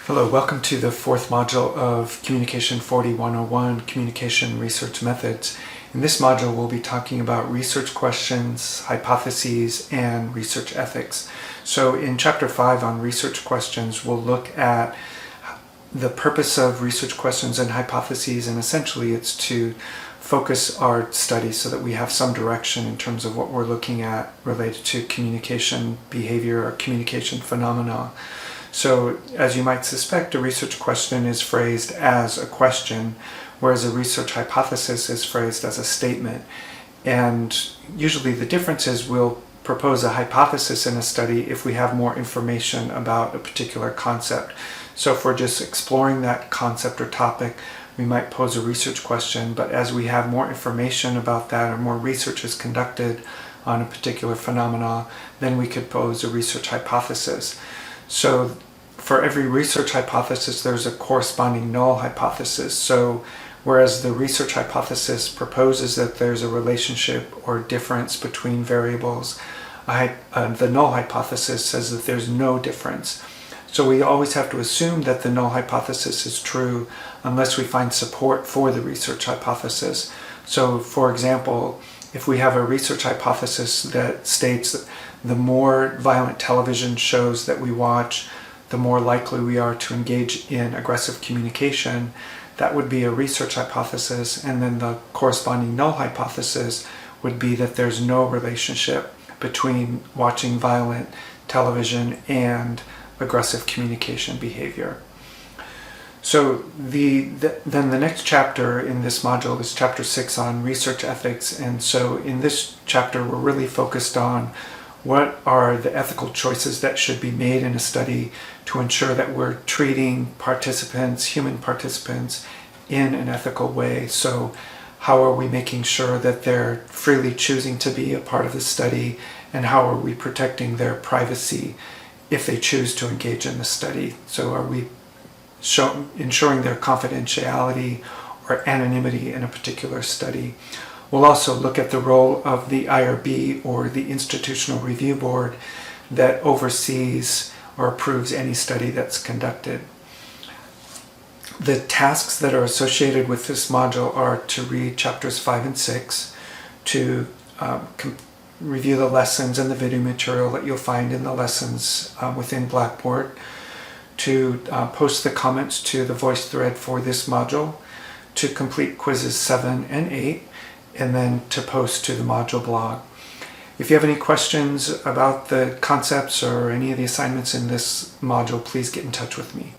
Hello, welcome to the fourth module of Communication 40-101, Communication Research Methods. In this module, we'll be talking about research questions, hypotheses, and research ethics. So in Chapter 5 on research questions, we'll look at the purpose of research questions and hypotheses, and essentially it's to focus our study so that we have some direction in terms of what we're looking at related to communication behavior or communication phenomena. So, as you might suspect, a research question is phrased as a question, whereas a research hypothesis is phrased as a statement. And usually the difference is we'll propose a hypothesis in a study if we have more information about a particular concept. So if we're just exploring that concept or topic, we might pose a research question, but as we have more information about that or more research is conducted on a particular phenomena, then we could pose a research hypothesis. So for every research hypothesis, there's a corresponding null hypothesis. So whereas the research hypothesis proposes that there's a relationship or difference between variables, the null hypothesis says that there's no difference. So we always have to assume that the null hypothesis is true unless we find support for the research hypothesis. So for example, if we have a research hypothesis that states that the more violent television shows that we watch, the more likely we are to engage in aggressive communication, that would be a research hypothesis, and then the corresponding null hypothesis would be that there's no relationship between watching violent television and aggressive communication behavior. So then the next chapter in this module is Chapter 6 on research ethics, and so in this chapter we're really focused on what are the ethical choices that should be made in a study to ensure that we're treating participants, human participants, in an ethical way. So how are we making sure that they're freely choosing to be a part of the study, and how are we protecting their privacy if they choose to engage in the study? So are we ensuring their confidentiality or anonymity in a particular study? We'll also look at the role of the IRB, or the Institutional Review Board, that oversees or approves any study that's conducted. The tasks that are associated with this module are to read Chapters 5 and 6, to review the lessons and the video material that you'll find in the lessons within Blackboard, to post the comments to the voice thread for this module, to complete quizzes 7 and 8, and then to post to the module blog. If you have any questions about the concepts or any of the assignments in this module, please get in touch with me.